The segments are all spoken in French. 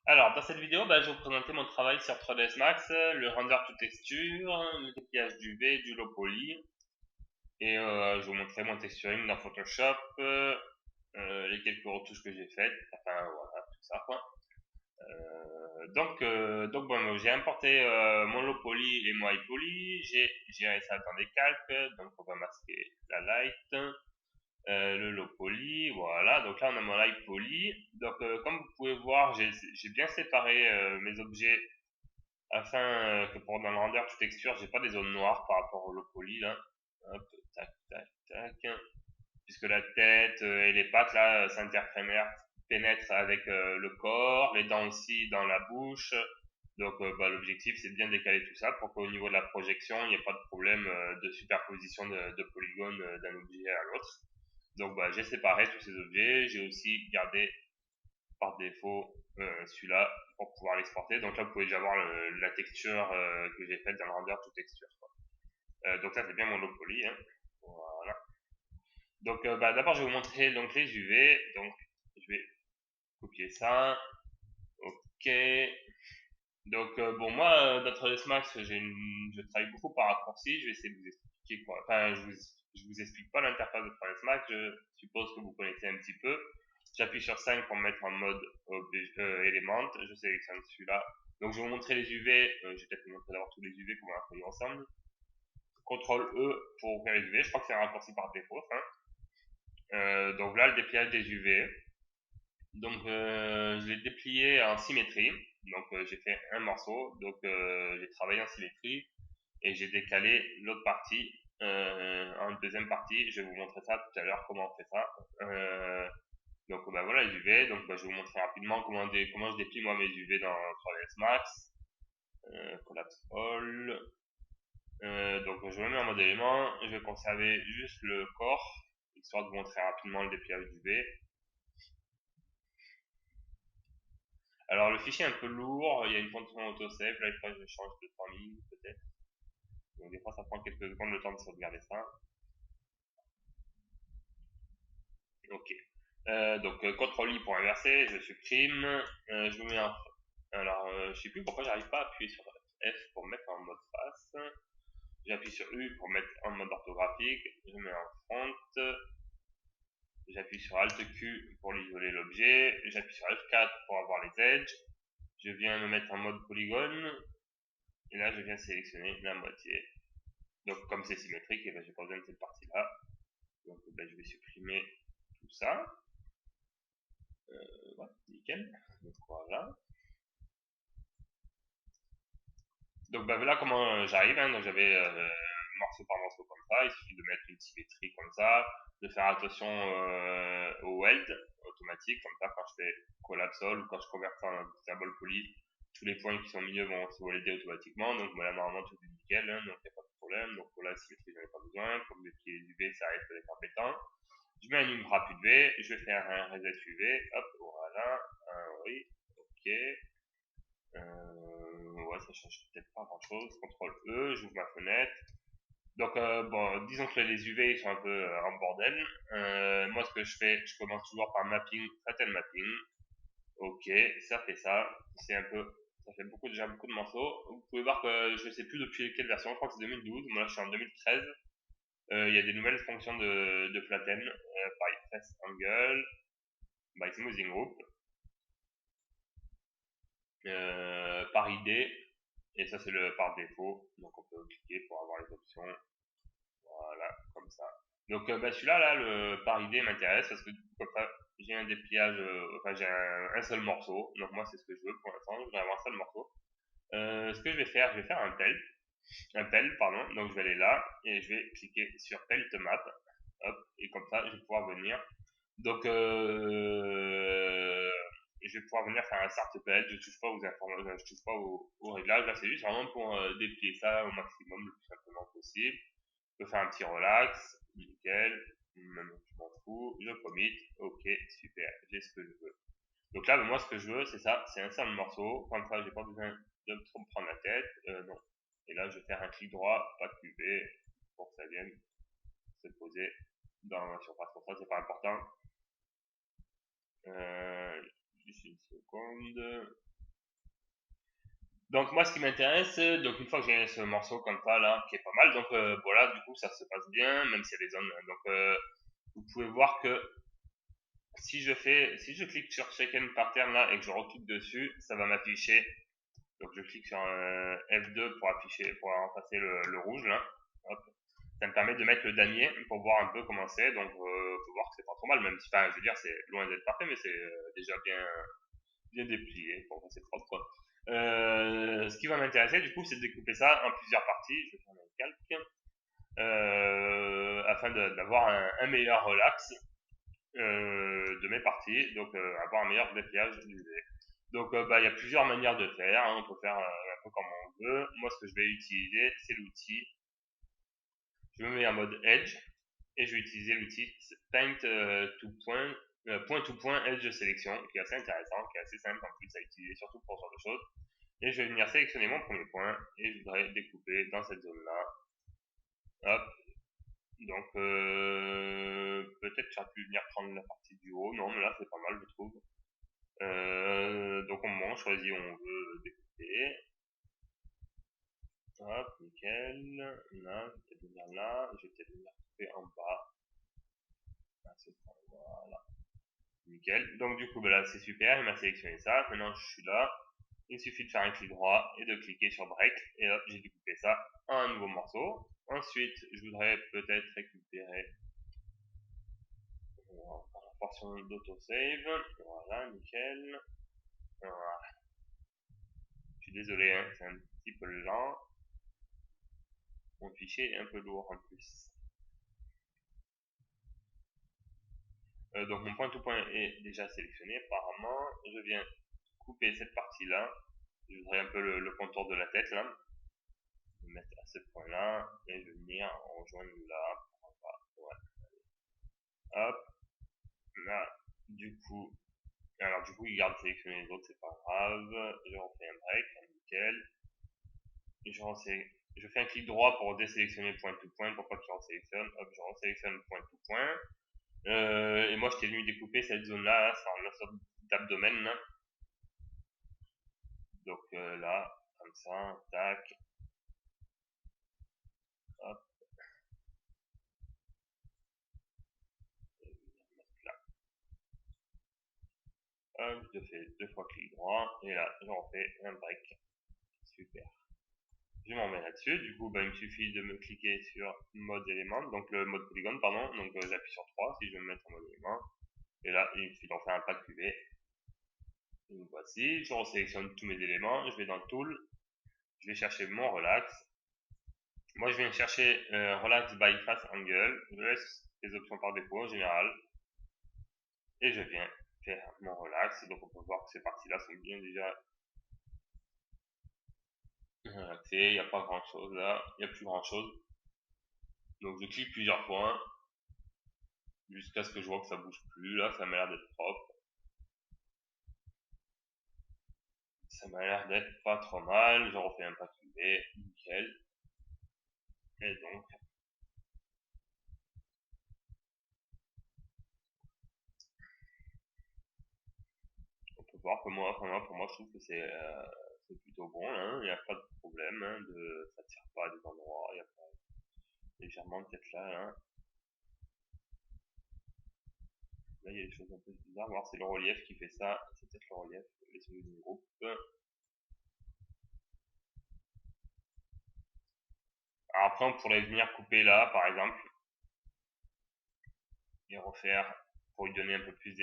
Alors, dans cette vidéo, je vais vous présenter mon travail sur 3ds Max, le render to texture, le dépliage du V, du low poly, et je vais vous montrer mon texturing dans Photoshop, les quelques retouches que j'ai faites, enfin voilà, tout ça quoi. Donc bon, j'ai importé mon low poly et mon high poly, j'ai géré ça dans des calques, donc on va masquer la light, le low poly, voilà. Donc là, on a mon light poly. Donc, comme vous pouvez voir, j'ai bien séparé mes objets afin que pour dans le render to texture, j'ai pas des zones noires par rapport au low poly là. Hop, tac, tac, tac. Puisque la tête et les pattes là pénètrent avec le corps, les dents aussi dans la bouche. Donc, l'objectif c'est de bien décaler tout ça pour qu'au niveau de la projection, il n'y ait pas de problème de superposition de polygones d'un objet à l'autre. Donc j'ai séparé tous ces objets, j'ai aussi gardé par défaut celui-là pour pouvoir l'exporter. Donc là vous pouvez déjà voir la texture que j'ai faite dans le render to texture. Donc ça c'est bien mon low poly. Hein. Voilà. Donc d'abord je vais vous montrer donc les UV. Donc je vais copier ça. Ok. Donc bon moi dans 3ds Max je travaille beaucoup par raccourci. Je vais essayer de vous expliquer quoi. Enfin je vous explique pas l'interface de 3ds Max. Je suppose que vous connaissez un petit peu. J'appuie sur 5 pour me mettre en mode Element. Je sélectionne celui-là. Donc je vais vous montrer les UV. Je vais peut-être vous montrer d'abord tous les UV qu'on va faire ensemble. CTRL E pour ouvrir les UV. Je crois que c'est un raccourci par défaut. Hein. Donc là, le dépliage des UV. Donc je l'ai déplié en symétrie. Donc j'ai fait un morceau. Donc j'ai travaillé en symétrie. Et j'ai décalé l'autre partie en deuxième partie. Je vais vous montrer ça tout à l'heure, comment on fait ça. Donc voilà les UV, donc je vais vous montrer rapidement comment je déplie moi mes UV dans 3ds Max. Collapse All. Donc je me mets en mode élément, je vais conserver juste le corps, histoire de vous montrer rapidement le dépliage d'UV. Alors le fichier est un peu lourd, il y a une fonction autosave, là il faudrait que je change de 3 minutes peut-être. Donc des fois ça prend quelques secondes le temps de sauvegarder ça. Ok. Donc CTRL I pour inverser, je supprime, je me mets en... Alors je sais plus pourquoi j'arrive pas à appuyer sur F pour mettre en mode face. J'appuie sur U pour mettre en mode orthographique, je mets en front, j'appuie sur Alt Q pour isoler l'objet, j'appuie sur F4 pour avoir les edges, je viens me mettre en mode polygone, et là je viens sélectionner la moitié. Donc comme c'est symétrique, j'ai pas besoin de cette partie-là. Donc je vais supprimer tout ça. Voilà, nickel. Donc voilà. Donc voilà comment j'arrive. Hein. Donc j'avais morceau par morceau comme ça. Il suffit de mettre une symétrie comme ça, de faire attention au weld automatique, comme ça quand je fais collapse all ou quand je convertis en symbole poly, tous les points qui sont au milieu vont se welder automatiquement. Donc voilà, normalement tout est nickel, hein, donc il n'y a pas de problème. Donc là, la symétrie, j'en ai pas besoin. Comme les pieds UV, ça reste d'être embêtant. Je mets un numéro rapide UV, je vais faire un reset UV, hop, voilà, oui, ok. Ouais, ça change peut-être pas grand chose. CTRL E, j'ouvre ma fenêtre. Donc, bon, disons que les UV ils sont un peu en bordel. Moi, ce que je fais, je commence toujours par mapping, pattern mapping. Ok, ça fait ça. C'est un peu, ça fait déjà beaucoup de morceaux. Vous pouvez voir que je sais plus depuis quelle version. Je crois que c'est 2012. Moi, là, je suis en 2013. Il y a des nouvelles fonctions de flatten by face angle, by smoothing group, par idée. Et ça, c'est le par défaut. Donc, on peut cliquer pour avoir les options. Voilà, comme ça. Donc, celui-là, là, le par idée m'intéresse parce que comme ça, j'ai un dépliage, enfin, j'ai un seul morceau. Donc, moi, c'est ce que je veux pour l'instant. Je vais avoir un seul morceau. Ce que je vais faire un pel, pardon. Donc, je vais aller là et je vais cliquer sur Pelt Map. Hop, et comme ça, je vais pouvoir venir. Donc, je vais pouvoir venir faire un start pelt. Je touche pas aux informations, je touche pas aux réglages. Là, c'est juste vraiment pour déplier ça au maximum le plus simplement possible. Je peux faire un petit relax, nickel, même je m'en fous, je commit, ok, super, j'ai ce que je veux. Donc là, moi, ce que je veux, c'est ça, c'est un seul morceau, comme ça, j'ai pas besoin de trop me prendre la tête, non. Et là, je vais faire un clic droit, pas de QV, pour que ça vienne se poser dans la surface. Pour ça, c'est pas important. Juste une seconde. Donc moi ce qui m'intéresse, donc une fois que j'ai ce morceau comme ça là, qui est pas mal, donc voilà, du coup ça se passe bien, même s'il y a des zones. Donc vous pouvez voir que si je clique sur Shaken Pattern là et que je reclique dessus, ça va m'afficher. Donc je clique sur F2 pour pour remplacer le rouge là. Hop. Ça me permet de mettre le damier pour voir un peu comment c'est. Donc faut voir que c'est pas trop mal, même si, enfin, je veux dire, c'est loin d'être parfait, mais c'est déjà bien déplié. Bon, c'est propre quoi. Ce qui va m'intéresser du coup, c'est de découper ça en plusieurs parties. Je vais faire un calque afin d'avoir un meilleur relax de mes parties, donc avoir un meilleur dépliage du V. Donc bah, il y a plusieurs manières de faire, hein. On peut faire un peu comme on veut. Moi ce que je vais utiliser c'est l'outil, je me mets en mode Edge et je vais utiliser l'outil Paint point to point Edge Selection qui est assez intéressant, qui est assez simple en plus à utiliser surtout pour ce genre de choses. Et je vais venir sélectionner mon premier point et je voudrais découper dans cette zone là. Hop. Donc peut-être que j'aurais pu venir prendre la partie du haut, non mais là c'est pas mal je trouve. Donc on choisit où on veut découper. Hop, nickel. Là, je vais peut-être venir là. Je vais peut-être venir couper en bas. Voilà. Nickel. Donc du coup, bah, là c'est super. Il m'a sélectionné ça. Maintenant je suis là. Il suffit de faire un clic droit et de cliquer sur Break. Et hop, j'ai découpé ça en un nouveau morceau. Ensuite, je voudrais peut-être récupérer la portion d'autosave. Voilà, nickel. Voilà. Je suis désolé, hein, c'est un petit peu lent. Mon fichier est un peu lourd en plus. Donc mon point to point est déjà sélectionné apparemment. Je viens couper cette partie là. Je voudrais un peu le contour de la tête là. Je vais mettre à ce point là et je vais venir rejoindre là. Ouais. Hop. Là. Du coup. Alors du coup il garde sélectionné les autres, c'est pas grave. Je refais un break, nickel. Je fais un clic droit pour désélectionner point to point pour pas qu'il en sélectionne. Hop, je resélectionne point to point. Et moi, je t'ai venu découper cette zone-là, c'est en sorte d'abdomen. Donc là, comme ça, tac. Hop. Là. Hop, je fais 2 fois clic droit. Et là, j'en fais un break. Super. Je m'en mets là-dessus. Du coup, bah, il me suffit de me cliquer sur mode élément, donc le mode polygone, pardon. Donc j'appuie sur 3 si je veux me mettre en mode élément. Et là, il me suffit d'en faire un pas cubé. Donc voici, je resélectionne tous mes éléments, je vais dans Tool, je vais chercher mon relax. Moi je viens chercher relax by face angle, je laisse les options par défaut en général, et je viens faire mon relax. Donc on peut voir que ces parties-là sont bien déjà relaxées, il n'y a pas grand chose là, il n'y a plus grand chose. Donc je clique plusieurs fois, jusqu'à ce que je vois que ça bouge plus, là ça m'a l'air d'être propre. Ça m'a l'air d'être pas trop mal, je refais un pas cubé, nickel. Et donc, on peut voir que moi, pour moi, je trouve que c'est plutôt bon, hein. Il n'y a pas de problème, hein, ça ne tire pas à des endroits, il y a pas légèrement peut-être là, hein. Là, il y a des choses un peu bizarres, voir c'est le relief qui fait ça, c'est peut-être le relief, les cellules du groupe. Alors après, on pourrait venir couper là, par exemple, et refaire, pour lui donner un peu plus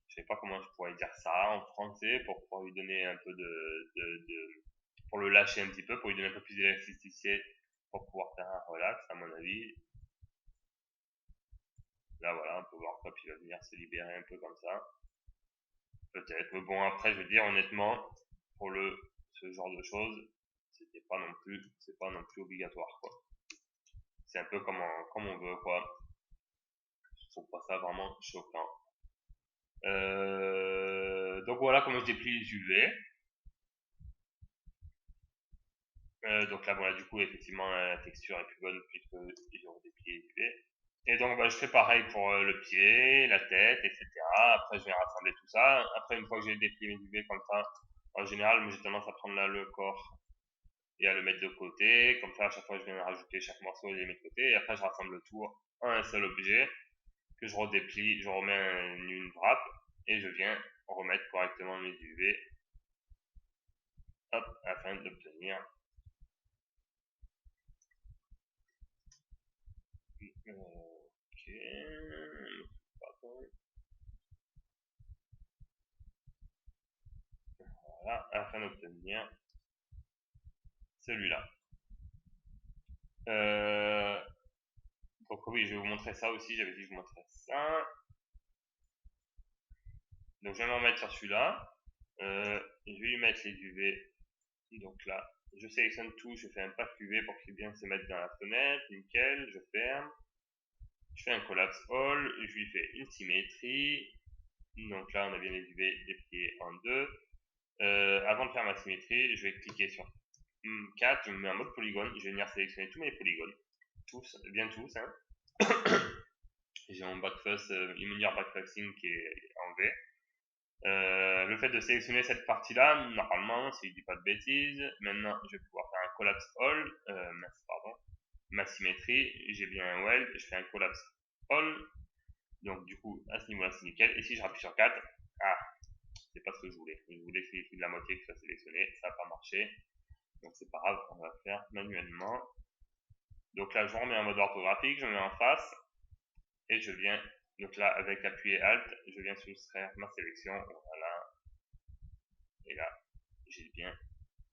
je sais pas comment je pourrais dire ça en français, pour lui donner un peu pour le lâcher un petit peu, pour lui donner un peu plus d'élasticité, pour pouvoir faire un relax, à mon avis. Là, voilà, on peut voir que il va venir se libérer un peu comme ça. Peut-être, mais bon, après, je veux dire, honnêtement, pour ce genre de choses, c'est pas non plus obligatoire, quoi. C'est un peu comme on veut, quoi. Je trouve pas ça vraiment choquant. Donc voilà comment je déplie les UV. Donc là, voilà, du coup, effectivement, la texture est plus bonne puisque j'ai redéplié les UV. Et donc, bah, je fais pareil pour le pied, la tête, etc. Après, je vais rassembler tout ça. Après, une fois que j'ai déplié mes UV comme ça, En général, moi j'ai tendance à prendre là le corps et à le mettre de côté. Comme ça, à chaque fois, je viens rajouter chaque morceau et les mettre de côté. Et après, je rassemble le tout en un seul objet que je redéplie, je remets une wrap et je viens remettre correctement mes UV, hop, afin d'obtenir ok, voilà, afin d'obtenir celui-là. Donc oui, je vais vous montrer ça aussi, j'avais dit que je vous montrerais ça. Donc je vais m'en mettre sur celui-là. Je vais lui mettre les UV. Donc là, je sélectionne tout, je fais un pack UV pour qu'il bien se mette dans la fenêtre, nickel, je ferme. Je fais un collapse all, je lui fais une symétrie. Donc là, on a bien les UV dépliés en deux. Avant de faire ma symétrie, je vais cliquer sur 4, je me mets en mode polygone, je vais venir sélectionner tous mes polygones. Tous, bien tous, hein. J'ai mon backface, linear backfacing qui est en V. Le fait de sélectionner cette partie-là, normalement, si je dis pas de bêtises, maintenant je vais pouvoir faire un collapse all, ma symétrie, j'ai bien un weld, je fais un collapse all, donc du coup à ce niveau-là c'est nickel, et si je rappuie sur 4, c'est pas ce que je voulais sélectionner de la moitié qui soit sélectionné, ça n'a pas marché, donc c'est pas grave, on va faire manuellement. Donc là je remets en mode orthographique, je mets en face, et je viens, donc là avec appuyé Alt, je viens soustraire ma sélection, voilà, et là j'ai bien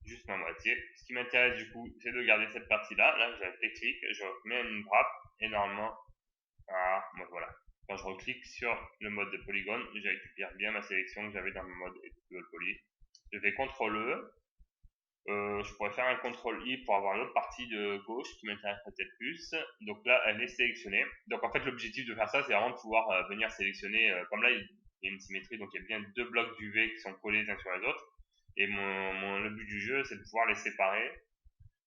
juste ma moitié. Ce qui m'intéresse du coup, c'est de garder cette partie-là. Là, je clique, je mets une wrap et normalement, voilà. Quand je reclique sur le mode de polygone, je récupère bien ma sélection que j'avais dans mon mode dual poly. Je fais CTRL E. Je pourrais faire un CTRL I pour avoir l'autre partie de gauche qui m'intéresse peut-être plus. Donc là, elle est sélectionnée. Donc en fait, l'objectif de faire ça, c'est vraiment de pouvoir venir sélectionner, comme là, il y a une symétrie, donc il y a bien deux blocs d'UV qui sont collés les uns sur les autres. Et le but du jeu, c'est de pouvoir les séparer.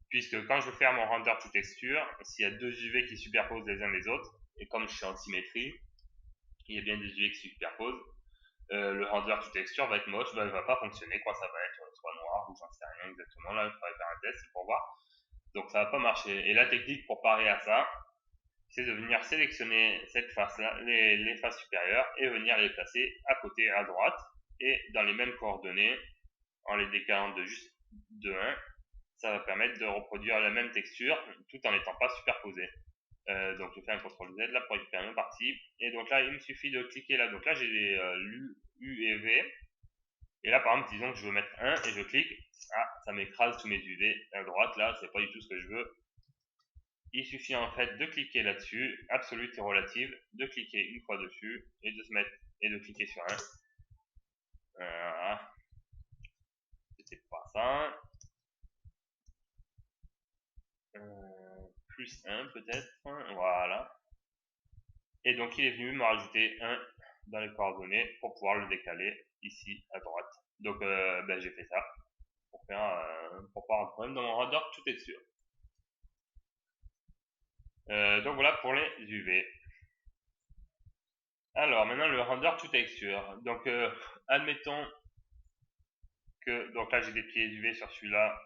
Puisque quand je vais faire mon render to texture, s'il y a deux UV qui superposent les uns les autres, et comme je suis en symétrie, il y a bien des UV qui superposent, le render to texture va être moche, il va pas fonctionner, quoi, ça va être soit noir ou j'en sais rien exactement. Là, je pourrais faire un test pour voir. Donc ça va pas marcher. Et la technique pour parer à ça, c'est de venir sélectionner cette face-là, les faces supérieures, et venir les placer à côté, à droite, et dans les mêmes coordonnées, en les décalant de juste de 1, ça va permettre de reproduire la même texture tout en n'étant pas superposé. Donc je fais un CTRL Z là pour récupérer une partie. Et donc là, il me suffit de cliquer là. Donc là, j'ai les U et V. Et là, par exemple, disons que je veux mettre 1 et je clique. Ça m'écrase tous mes UV à droite. Là, c'est pas du tout ce que je veux. Il suffit en fait de cliquer là-dessus, absolute et relative, de cliquer une fois dessus et de se mettre et de cliquer sur 1. Voilà. C'était pas ça. Plus 1 peut-être, voilà. Et donc il est venu me rajouter 1 dans les coordonnées pour pouvoir le décaler ici à droite. Donc j'ai fait ça pour pas un problème dans mon render tout est sûr. Donc voilà pour les UV. Alors maintenant le render to texture. Donc admettons que donc là j'ai des pieds UV sur celui-là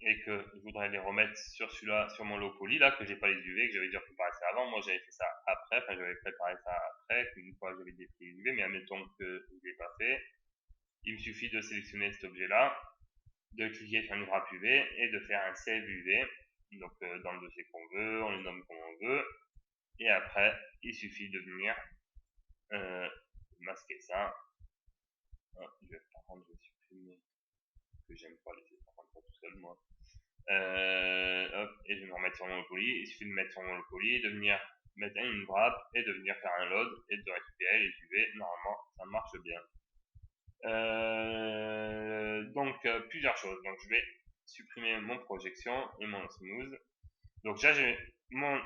et que je voudrais les remettre sur celui-là, sur mon low poly là, que j'ai pas les UV, que j'avais déjà préparé ça avant. Moi j'avais fait ça après, enfin j'avais préparé ça après, une fois j'avais des pieds UV, mais admettons que je l'ai pas fait. Il me suffit de sélectionner cet objet là, de cliquer sur une wrap UV et de faire un save UV, donc dans le dossier qu'on veut, on le nomme comme on veut, et après il suffit de venir masquer ça. Par contre je vais supprimer que j'aime pas laisser ça tout seul moi. Hop, et je vais me remettre sur mon poly. Il suffit de mettre sur mon poly, de venir mettre une wrap et de venir faire un load et de récupérer les UV. Normalement, ça marche bien. Donc, plusieurs choses. Donc, je vais supprimer mon projection et mon smooth. Donc, là, j'ai mon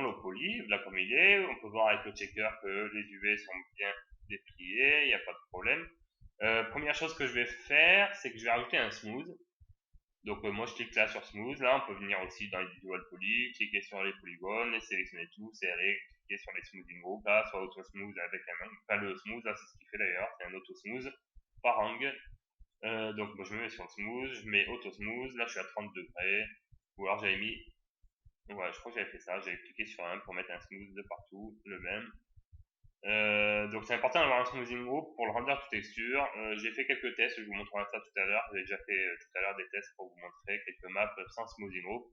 low poly, là comme il est. On peut voir avec le checker que les UV sont bien dépliés, il n'y a pas de problème. Première chose que je vais faire, c'est que je vais rajouter un smooth. Donc moi je clique là sur smooth, là on peut venir aussi dans les dual poly, cliquer sur les polygones, et sélectionner tout, serrer, cliquer sur les smoothing group, là, soit auto smooth avec un, enfin le smooth là c'est ce qu'il fait d'ailleurs, c'est un auto smooth par angle. Donc moi, je me mets sur smooth, je mets auto smooth, là je suis à 30 degrés, ou alors j'avais mis, ouais je crois que j'avais fait ça, j'avais cliqué sur un pour mettre un smooth de partout, le même. Donc c'est important d'avoir un smoothing group pour le render toute texture. J'ai fait quelques tests, je vous montrerai ça tout à l'heure. J'ai déjà fait tout à l'heure des tests pour vous montrer quelques maps sans smoothing group.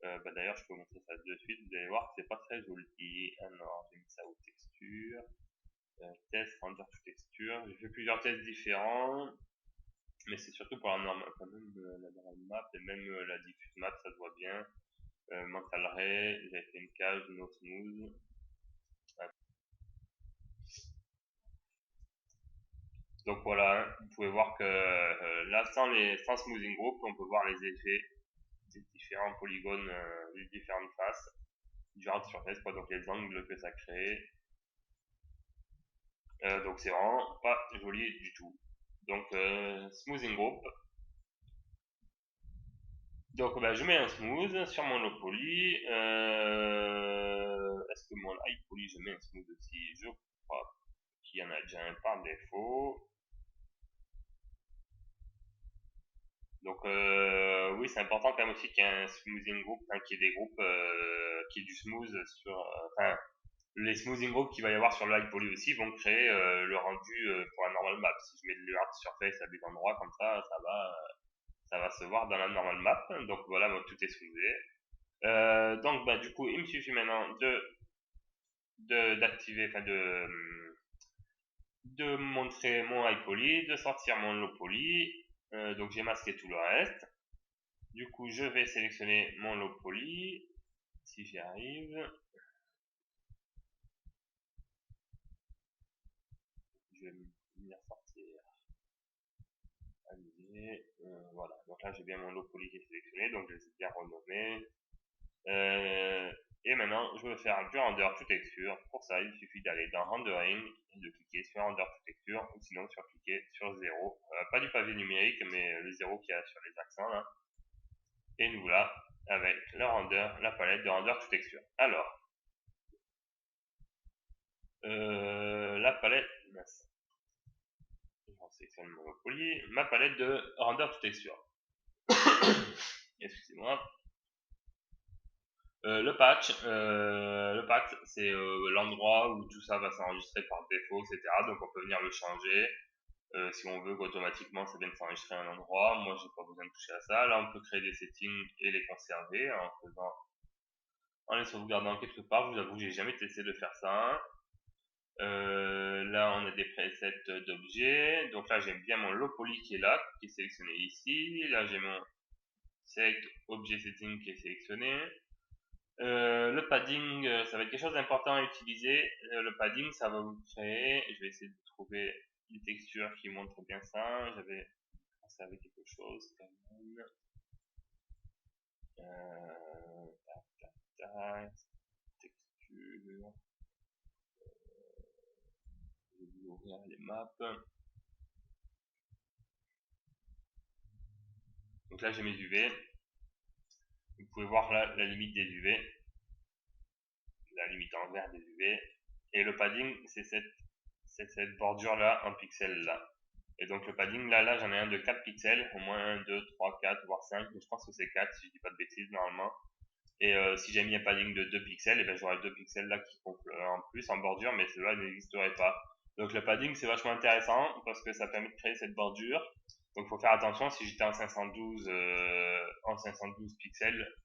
D'ailleurs, je peux vous montrer ça de suite. Vous allez voir que c'est pas très joli. Alors, j'ai mis ça aux textures. Test, render toute texture. J'ai fait plusieurs tests différents, mais c'est surtout pour la normal, quand même la normal map et même la diffuse map, ça se voit bien. Mental Ray, j'avais fait une cage, no smooth. Donc voilà, vous pouvez voir que là, sans smoothing group, on peut voir les effets des différents polygones, des différentes faces, différentes surfaces, quoi, donc les angles que ça crée. Donc c'est vraiment pas joli du tout. Donc smoothing group. Donc je mets un smooth sur mon low poly. Est-ce que mon high poly, je mets un smooth aussi? Je crois qu'il y en a déjà un par défaut. Donc oui, c'est important quand même aussi qu'il y ait un smoothing group, hein, qu'il y ait des groupes qui est du smooth sur, enfin les smoothing groups qu'il va y avoir sur le high poly aussi vont créer le rendu pour la normal map. Si je mets le hard surface à des endroits comme ça va se voir dans la normal map. Donc voilà, moi, tout est smoothé. Donc du coup, il me suffit maintenant d'activer, enfin de montrer mon high poly, de sortir mon low poly. Donc j'ai masqué tout le reste. Du coup, je vais sélectionner mon low poly, si j'y arrive. Je vais venir sortir. Amuser. Voilà, donc là j'ai bien mon low poly qui est sélectionné, donc je les ai bien renommés. Et maintenant, je veux faire du render toute texture. Pour ça, il suffit d'aller dans Rendering et de cliquer sur Render toute texture, ou sinon sur cliquer sur 0. Pas du pavé numérique, mais le 0 qu'il y a sur les accents là. Et nous voilà avec le render, la palette de render toute texture. Alors, la palette, je sélectionne mon poly, ma palette de render toute texture. Excusez-moi. Le patch, c'est l'endroit où tout ça va s'enregistrer par défaut, etc. Donc on peut venir le changer. Si on veut qu'automatiquement ça vienne s'enregistrer à un endroit, moi j'ai pas besoin de toucher à ça. Là on peut créer des settings et les conserver en les sauvegardant quelque part. Je vous avoue que j'ai jamais testé de faire ça. Là on a des presets d'objets. Donc là j'aime bien mon low poly qui est là, qui est sélectionné ici. Là j'ai mon select objet setting qui est sélectionné. Le padding, ça va être quelque chose d'important à utiliser. Le padding, ça va vous créer, je vais essayer de trouver une texture qui montre bien ça. J'avais conservé quelque chose quand même. Texture. Je vais ouvrir les maps. Donc là, j'ai mes UV. Vous pouvez voir là la limite des UV, la limite en vert des UV. Et le padding, c'est cette bordure là en pixels là. Et donc le padding là j'en ai un de 4 pixels, au moins 1, 2, 3, 4, voire 5, mais je pense que c'est 4 si je dis pas de bêtises normalement. Et si j'ai mis un padding de 2 pixels, et ben j'aurai 2 pixels là qui comptent en plus en bordure, mais cela n'existerait pas. Donc le padding c'est vachement intéressant parce que ça permet de créer cette bordure. Donc il faut faire attention, si j'étais en 512 pixels,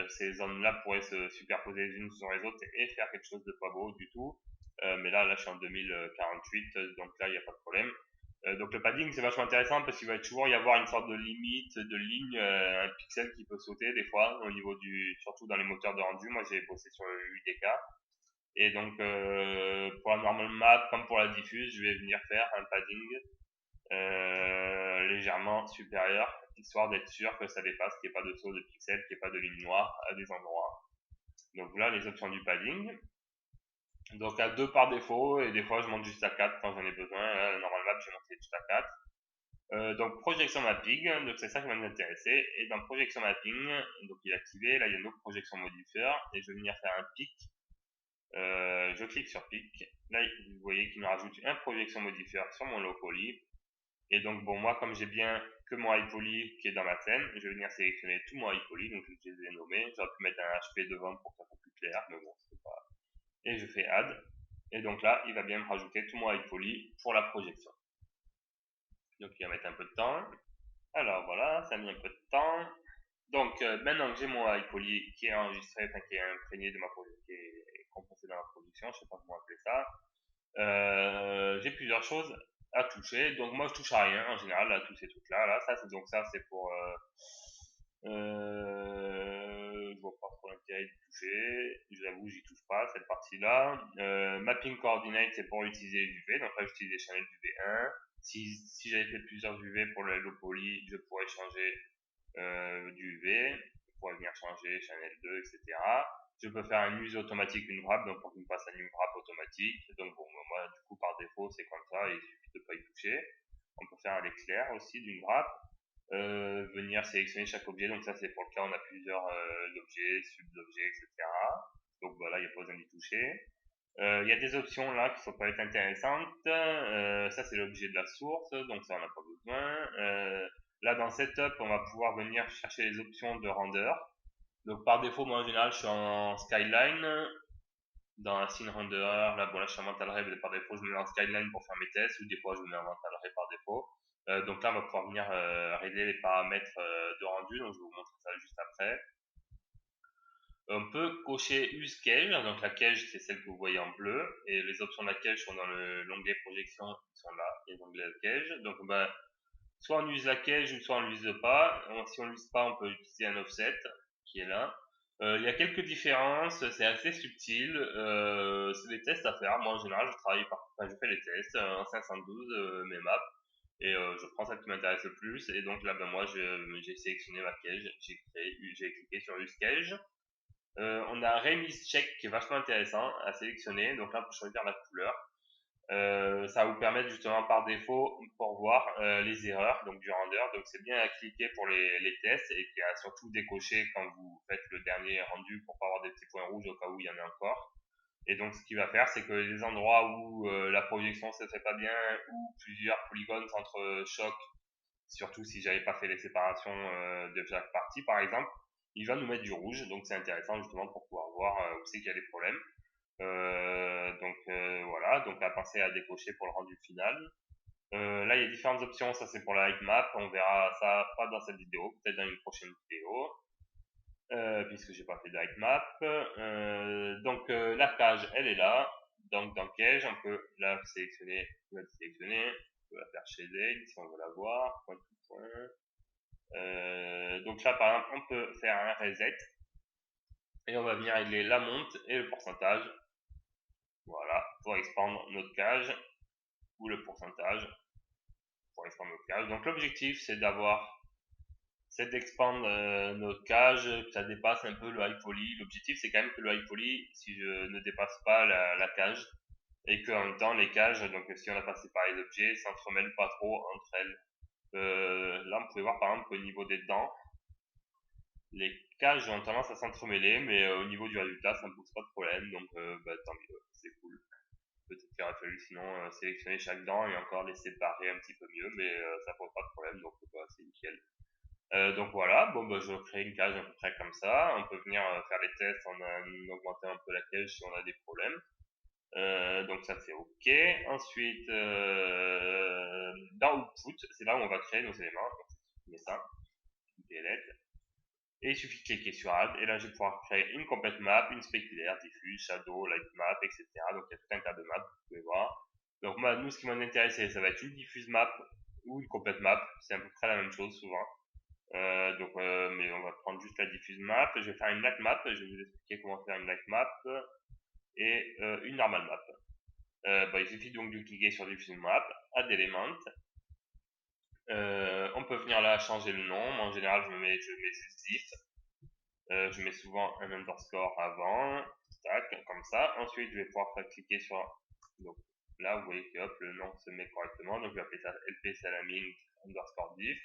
ces zones là pourraient se superposer les unes sur les autres et faire quelque chose de pas beau du tout. Mais là je suis en 2048, donc là il n'y a pas de problème. Donc le padding c'est vachement intéressant parce qu'il va toujours y avoir une sorte de limite, de ligne, un pixel qui peut sauter des fois au niveau surtout dans les moteurs de rendu. Moi j'ai bossé sur le UDK et donc pour la normal map comme pour la diffuse, je vais venir faire un padding légèrement supérieur, histoire d'être sûr que ça dépasse, qu'il n'y ait pas de saut de pixels, qu'il n'y ait pas de ligne noire à des endroits. Donc voilà les options du padding. Donc à 2 par défaut, et des fois je monte juste à 4 quand j'en ai besoin. Là, la normal map, j'ai monté juste à 4. Donc projection mapping, donc c'est ça qui va nous intéresser. Et dans projection mapping, donc il est activé, là il y a une autre projection modifier, et je vais venir faire un pic. Je clique sur pic. Là vous voyez qu'il me rajoute un projection modifier sur mon low poly. Et donc, bon, moi, comme j'ai bien que mon iPoly qui est dans ma scène, je vais venir sélectionner tout mon iPoly, donc je les ai nommés. J'aurais pu mettre un HP devant pour que ça soit plus clair, mais bon, c'est pas. Et je fais Add. Et donc là, il va bien me rajouter tout mon iPoly pour la projection. Donc, il va mettre un peu de temps. Alors voilà, ça a mis un peu de temps. Donc, maintenant que j'ai mon iPoly qui est enregistré, enfin qui est imprégné de ma projection, qui est compressé dans la production, je sais pas comment appeler ça, j'ai plusieurs choses à toucher. Donc moi je touche à rien en général à tous ces trucs là. Ça c'est donc ça c'est pour je vois pas trop l'intérêt de toucher. J'avoue j'y touche pas cette partie là. Mapping coordinate c'est pour utiliser les UV. Donc là j'utilise les channels d'UV1. Si j'avais fait plusieurs UV pour le low poly, je pourrais changer du UV. Je pourrais venir changer channel 2, etc. Je peux faire un use automatique une wrap, donc pour qu'il me passe un une wrap automatique. Donc bon, moi du coup par défaut c'est comme ça, il suffit de pas y toucher. On peut faire un éclair aussi d'une wrap. Venir sélectionner chaque objet, donc ça c'est pour le cas où on a plusieurs objets, sub-objets, etc. Donc voilà, il n'y a pas besoin d'y toucher. Il y a des options là qui sont peut être intéressantes. Ça c'est l'objet de la source, donc ça on n'a pas besoin. Là dans Setup, on va pouvoir venir chercher les options de render. Donc par défaut, moi en général, je suis en Skyline. Dans un scene renderer, là, bon là je suis en Mental Ray, mais par défaut je me mets en Skyline pour faire mes tests, ou des fois je me mets en Mental Ray par défaut. Donc là on va pouvoir venir régler les paramètres de rendu, donc je vais vous montrer ça juste après. On peut cocher Use Cage, donc la cage c'est celle que vous voyez en bleu, et les options de la cage sont dans l'onglet projection, qui sont là, et l'onglet cage. Donc bah, soit on use la cage, soit on l'use pas. Si on l'use pas, on peut utiliser un offset, qui est là. Il y a quelques différences, c'est assez subtil, c'est des tests à faire. Moi en général je fais les tests en 512 mes maps et je prends celle qui m'intéresse le plus et donc là ben moi j'ai sélectionné ma cage, j'ai cliqué sur Use Cage. On a Remise Check qui est vachement intéressant à sélectionner, donc là on peut choisir la couleur. Ça va vous permettre justement par défaut pour voir les erreurs donc du render. Donc c'est bien à cliquer pour les tests et puis à surtout décocher quand vous faites le dernier rendu pour pas avoir des petits points rouges au cas où il y en a encore. Et donc ce qu'il va faire, c'est que les endroits où la projection se fait pas bien ou plusieurs polygones s'entrechoquent, surtout si j'avais pas fait les séparations de chaque partie par exemple, il va nous mettre du rouge. Donc c'est intéressant justement pour pouvoir voir où c'est qu'il y a des problèmes. Voilà, donc à penser à décocher pour le rendu final. Là, il y a différentes options, ça c'est pour la heightmap, on verra ça pas dans cette vidéo, peut-être dans une prochaine vidéo, puisque j'ai pas fait de heightmap. La cage, elle est là, donc dans Cage, on peut la sélectionner, on peut la faire shader si on veut la voir, point to point. Donc là, par exemple, on peut faire un reset, et on va venir régler la monte et le pourcentage. Voilà, pour expandre notre cage, ou le pourcentage pour expandre notre cage. Donc l'objectif c'est d'expandre notre cage, que ça dépasse un peu le high poly. L'objectif c'est quand même que le high poly, si je ne dépasse pas la cage, et que en même temps les cages, donc si on a passé par les objets, s'entremêlent pas trop entre elles. Là on pouvait voir par exemple qu'au niveau des dents, les cages ont tendance à s'entremêler, mais au niveau du résultat ça ne pose pas de problème, donc tant mieux, c'est cool. Peut-être qu'il aurait fallu sinon sélectionner chaque dent et encore les séparer un petit peu mieux, mais ça pose pas de problème, donc c'est nickel. Donc voilà, bon je crée une cage à peu près comme ça. On peut venir faire les tests en augmentant un peu la cage si on a des problèmes. Donc ça c'est ok. Ensuite, dans Output, c'est là où on va créer nos éléments. Donc je mets ça, delete. Et il suffit de cliquer sur Add, et là je vais pouvoir créer une complète map, une spéculaire, diffuse, shadow, light map, etc. Donc il y a tout un tas de maps, vous pouvez voir. Donc moi, nous, ce qui m'a intéressé, ça va être une diffuse map ou une complète map. C'est à peu près la même chose souvent. Mais on va prendre juste la diffuse map. Je vais faire une light map. Je vais vous expliquer comment faire une light map et une normal map. Il suffit donc de cliquer sur diffuse map, add element. On peut venir là changer le nom. Moi, en général, je mets juste diff. Je mets souvent un underscore avant, tac, comme ça. Ensuite, je vais pouvoir cliquer sur, donc là, vous voyez que hop, le nom se met correctement. Donc, je vais appeler ça lp salamine underscore diff.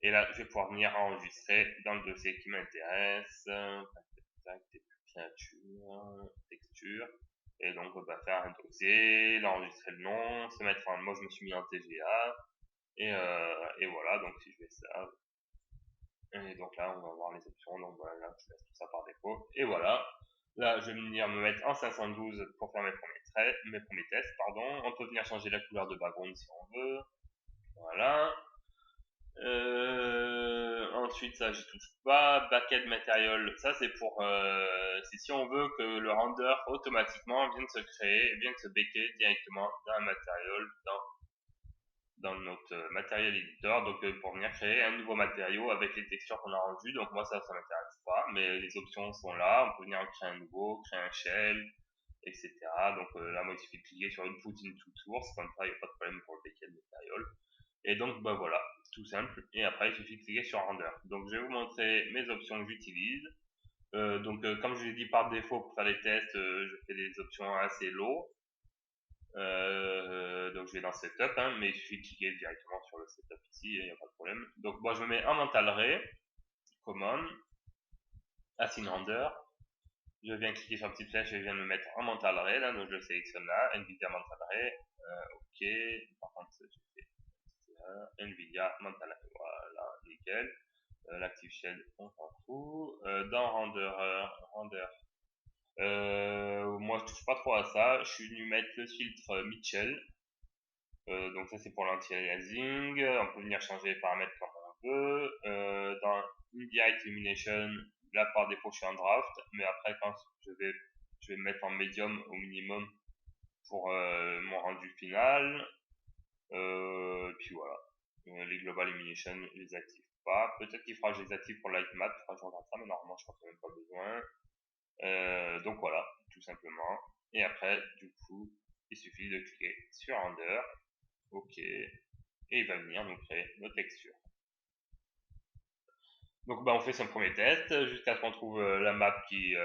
Et là, je vais pouvoir venir enregistrer dans le dossier qui m'intéresse. Tac, texture. Et donc, on va faire un dossier, l'enregistrer le nom, se mettre en, moi je me suis mis en TGA. Et voilà, donc si je fais ça, et donc là on va voir les options, donc voilà, je laisse tout ça par défaut, et voilà. Là je vais venir me mettre en 512 pour faire mes premiers tests, pardon. On peut venir changer la couleur de background si on veut, voilà. Ensuite, ça, j'y touche pas. Backend Material, ça c'est pour, c'est si on veut que le render automatiquement vienne se créer, vienne se backer directement dans un Material, dans notre Material Editor, donc pour venir créer un nouveau matériau avec les textures qu'on a rendues. Donc moi ça m'intéresse pas, mais les options sont là. On peut venir en créer un nouveau, créer un shell, etc. Donc là, moi il suffit de cliquer sur Input into Source, comme ça il n'y a pas de problème pour le backend Material. Et donc, bah voilà, tout simple. Et après, il suffit de cliquer sur Render. Donc, je vais vous montrer mes options que j'utilise. Comme je l'ai dit par défaut pour faire les tests, je fais des options assez low. Donc, je vais dans Setup, hein, mais il suffit de cliquer directement sur le Setup ici, il n'y a pas de problème. Donc, moi, je me mets en Mental Ray, Common, Assign Render. Je viens cliquer sur la petite flèche et je viens me mettre en Mental Ray, là, donc je le sélectionne là, NVIDIA Mental Ray. Ok, par contre, je fais NVIDIA Mental Ray, voilà, nickel. L'Active Shell, on s'en fout. Dans Render, moi je touche pas trop à ça. Je suis venu mettre le filtre Mitchell. Donc ça c'est pour l'anti-aliasing. On peut venir changer les paramètres comme on veut. Dans Indirect Illumination, là par défaut je suis en draft, mais après quand je vais me mettre en medium au minimum pour mon rendu final. Puis voilà. Les Global Illumination, les active pas. Peut-être qu'il faudra que je les active pour Light Map, je regarde ça, mais normalement je crois qu'il n'y a même pas besoin. Donc voilà, tout simplement. Et après, du coup, il suffit de cliquer sur Render, OK, et il va venir nous créer nos textures. Donc bah, on fait son premier test jusqu'à ce qu'on trouve la map qui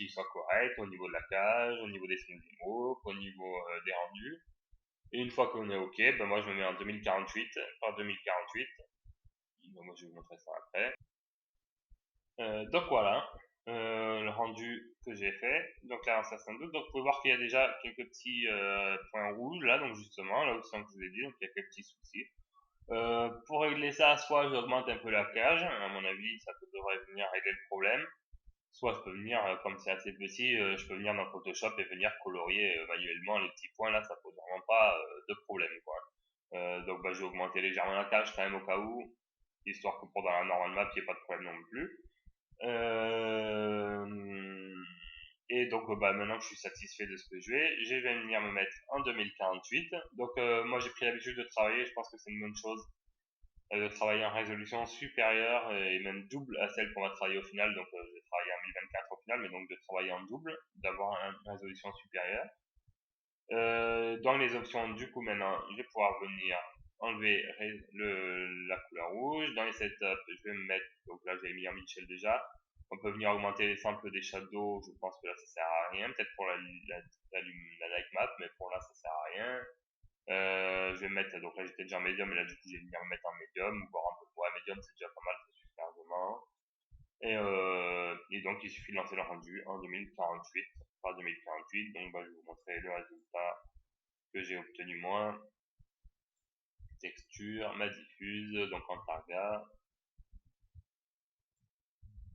soit correcte au niveau de la cage, au niveau des swing demo, au niveau des rendus. Et une fois qu'on est OK, ben moi je me mets en 2048 par 2048. Donc moi je vais vous montrer ça après. Donc voilà, le rendu que j'ai fait. Donc là, ça sans doute. Donc vous pouvez voir qu'il y a déjà quelques petits points rouges là, donc justement, là aussi, comme je vous ai dit, donc il y a quelques petits soucis. Pour régler ça, soit j'augmente un peu la cage, à mon avis, ça devrait venir régler le problème. Soit je peux venir, comme c'est assez petit, je peux venir dans Photoshop et venir colorier manuellement les petits points là, ça pose vraiment pas de problème quoi. Donc bah, je vais augmenter légèrement la cage quand même au cas où, histoire que pour dans la normal map, il n'y ait pas de problème non plus. Et donc bah, maintenant que je suis satisfait de ce que je vais venir me mettre en 2048. Donc moi j'ai pris l'habitude de travailler, je pense que c'est une bonne chose de travailler en résolution supérieure et même double à celle qu'on va travailler au final. Donc je vais travailler en 1024 au final, mais donc de travailler en double, d'avoir une résolution supérieure. Dans les options, du coup maintenant, je vais pouvoir venir enlever la couleur rouge. Dans les setups, je vais me mettre, donc là j'ai mis en Mitchell déjà. On peut venir augmenter les samples des shadows, je pense que là ça sert à rien, peut-être pour la light map, mais pour là ça sert à rien. Je vais me mettre, donc là j'étais déjà en médium, mais là du coup je vais venir me mettre en médium, voire un peu pour médium, c'est déjà pas mal, ça suffit largement. Et donc il suffit de lancer le rendu en 2048, par 2048, donc bah, je vais vous montrer le résultat que j'ai obtenu moi. Texture, ma diffuse, donc en targa.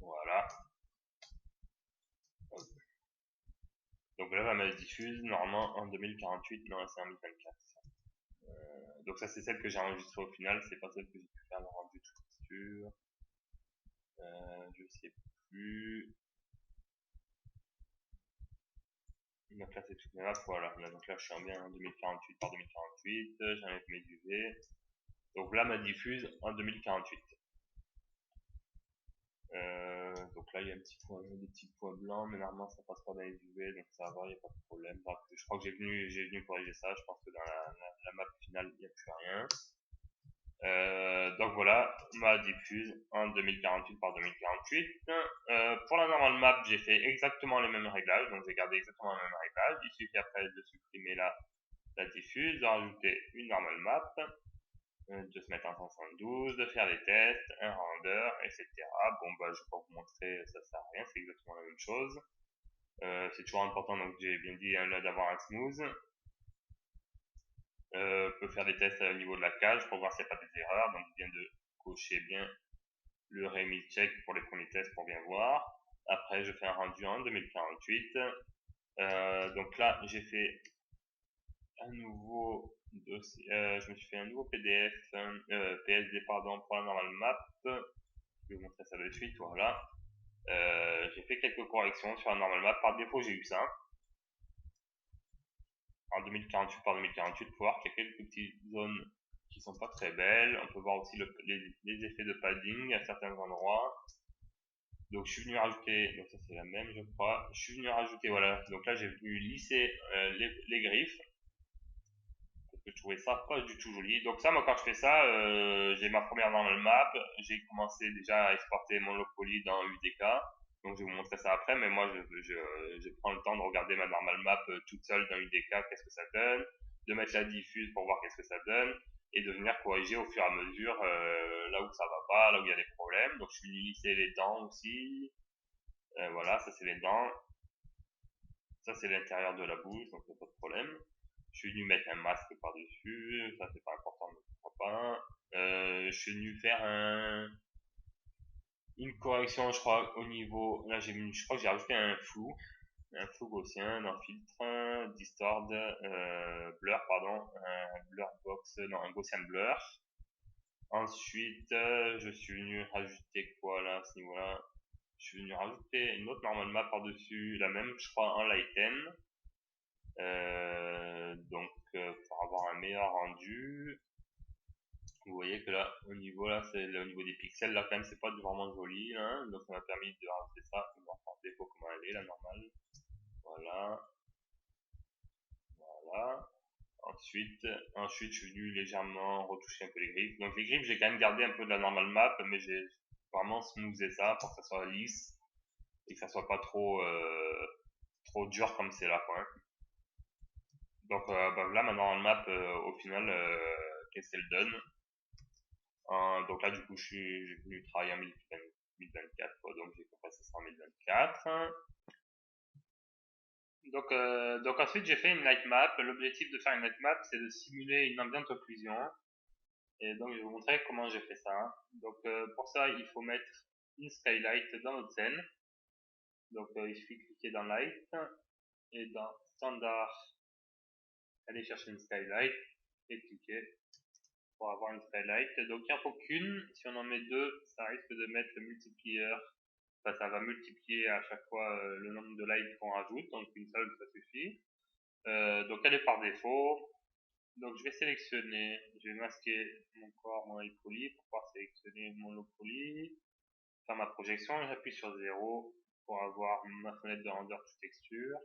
Voilà. Donc là, ma diffuse, normalement en 2048, non, c'est en 2024. Donc ça, c'est celle que j'ai enregistrée au final, c'est pas celle que j'ai pu faire le rendu de texture. Je sais plus. Donc là, c'est toutes mes maps, voilà. Donc là, je suis en bien en 2048 par 2048, j'enlève mes UV. Donc là, ma diffuse en 2048. Donc là, il y a des petits points blancs, mais normalement, ça passe pas dans les UV, donc ça va, il n'y a pas de problème. Donc, je crois que j'ai venu corriger ça. Je pense que dans la map finale, il n'y a plus rien. Donc voilà, ma diffuse en 2048 par 2048. Pour la normal map, j'ai fait exactement les mêmes réglages, donc j'ai gardé exactement les mêmes réglages. Il suffit après de supprimer la diffuse, de rajouter une normal map, de se mettre en 512, de faire des tests, un render, etc. Bon bah je vais pas vous montrer, ça sert à rien, c'est exactement la même chose. C'est toujours important, donc j'ai bien dit d'avoir un smooth. peut faire des tests au niveau de la cage pour voir s'il n'y a pas des erreurs. Donc, je viens de cocher bien le remix check pour les premiers tests pour bien voir. Après, je fais un rendu en 2048. Donc là, j'ai fait un nouveau dossier, je me suis fait un nouveau PDF, PSD pardon, pour la normal map. Je vais vous montrer ça de suite, voilà. J'ai fait quelques corrections sur la normal map. Par défaut, j'ai eu ça. En 2048 par 2048, pour voir qu'il y a quelques petites zones qui sont pas très belles. On peut voir aussi les effets de padding à certains endroits. Donc je suis venu rajouter, donc ça c'est la même je crois, je suis venu rajouter, voilà, donc là j'ai venu lisser les griffes, parce que je trouvais ça pas du tout joli. Donc ça, moi quand je fais ça, j'ai ma première normal map, j'ai commencé déjà à exporter mon low poly dans UDK, donc je vais vous montrer ça après, mais moi je prends le temps de regarder ma normal map toute seule dans UDK, qu'est-ce que ça donne, de mettre la diffuse pour voir qu'est-ce que ça donne, et de venir corriger au fur et à mesure là où ça va pas, là où il y a des problèmes. Donc je suis venu lisser les dents aussi. Voilà, ça c'est les dents. Ça c'est l'intérieur de la bouche, donc il n'y a pas de problème. Je suis venu mettre un masque par-dessus, ça c'est pas important, mais pourquoi pas. Je suis venu faire une correction, je crois, au niveau. Là, je crois que j'ai rajouté un flou gaussien, un filtre, distord, blur, pardon, un blur box, non, un gaussien blur. Ensuite, je suis venu rajouter quoi là, à ce niveau-là? Je suis venu rajouter une autre normal map par-dessus, la même, je crois, en lighten. Donc, pour avoir un meilleur rendu. Vous voyez que là, au niveau là, c'est au niveau des pixels, là quand même, c'est pas vraiment joli, hein, donc ça m'a permis de rajouter ça, par défaut comment elle est, la normale. Voilà, voilà. Ensuite, je suis venu légèrement retoucher un peu les griffes. Donc les griffes, j'ai quand même gardé un peu de la normal map, mais j'ai vraiment smoothed ça pour que ça soit lisse et que ça soit pas trop dur comme c'est là, quoi, hein. Donc bah, là, ma normal map, au final, qu'est-ce qu'elle donne? Donc là, du coup, j'ai venu travailler en 2024, quoi, donc j'ai compressé ça en 2024. Donc ensuite, j'ai fait une light map. L'objectif de faire une light map, c'est de simuler une ambiante occlusion. Et donc, je vais vous montrer comment j'ai fait ça. Donc, pour ça, il faut mettre une skylight dans notre scène. Donc, il suffit de cliquer dans Light et dans Standard, aller chercher une skylight et cliquer pour avoir une skylight. Donc, il en faut qu'une. Si on en met deux, ça risque de mettre le multiplier. Enfin, ça va multiplier à chaque fois le nombre de lights qu'on rajoute. Donc, une seule, ça suffit. Donc, elle est par défaut. Donc, je vais sélectionner, je vais masquer mon corps, mon high poly pour pouvoir sélectionner mon low poly. Faire ma projection, j'appuie sur 0 pour avoir ma fenêtre de render toute texture.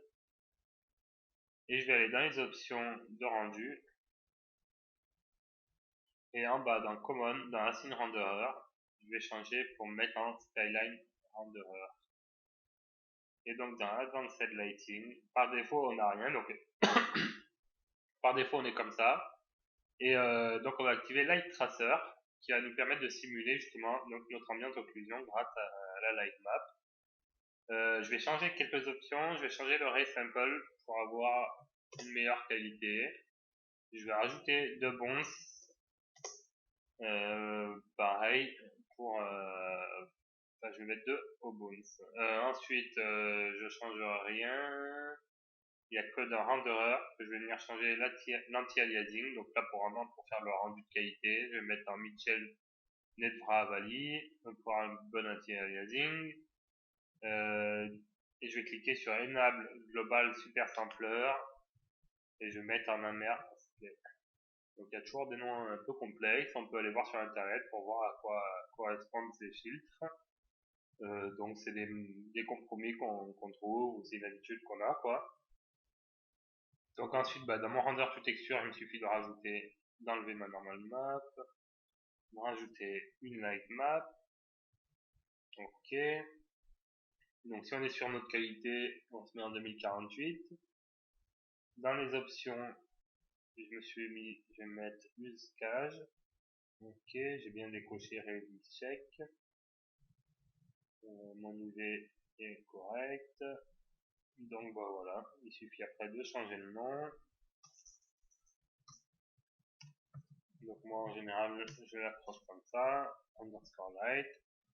Et je vais aller dans les options de rendu. Et en bas, dans Common, dans la Scene Renderer, je vais changer pour mettre en Skyline Renderer. Et donc, dans Advanced Lighting, par défaut, on n'a rien. Donc, par défaut, on est comme ça. Et donc, on va activer Light Tracer, qui va nous permettre de simuler justement notre ambiance occlusion grâce à la Light Map. Je vais changer quelques options. Je vais changer le Ray Sample pour avoir une meilleure qualité. Je vais rajouter deux bons. Pareil pour enfin, je vais mettre deux au bones. Ensuite, je change rien. Il n'y a que dans renderer que je vais venir changer l'anti-aliasing. Donc là, pour faire le rendu de qualité, je vais mettre en Mitchell Netvra Valley pour un bon anti-aliasing. Et je vais cliquer sur Enable Global Super Sampler et je vais mettre en amer. Donc il y a toujours des noms un peu complexes. On peut aller voir sur internet pour voir à quoi correspondent ces filtres. Donc c'est des compromis qu'on trouve, ou c'est une habitude qu'on a, quoi. Donc ensuite, bah, dans mon render to texture, il me suffit d'enlever ma normal map, de rajouter une light map. Ok. Donc si on est sur notre qualité, on se met en 2048. Dans les options, je vais mettre use cage. Ok, j'ai bien décoché Ready Check. Mon UV est correct. Donc bah, voilà, il suffit après de changer le nom. Donc moi en général je l'approche comme ça, underscore light.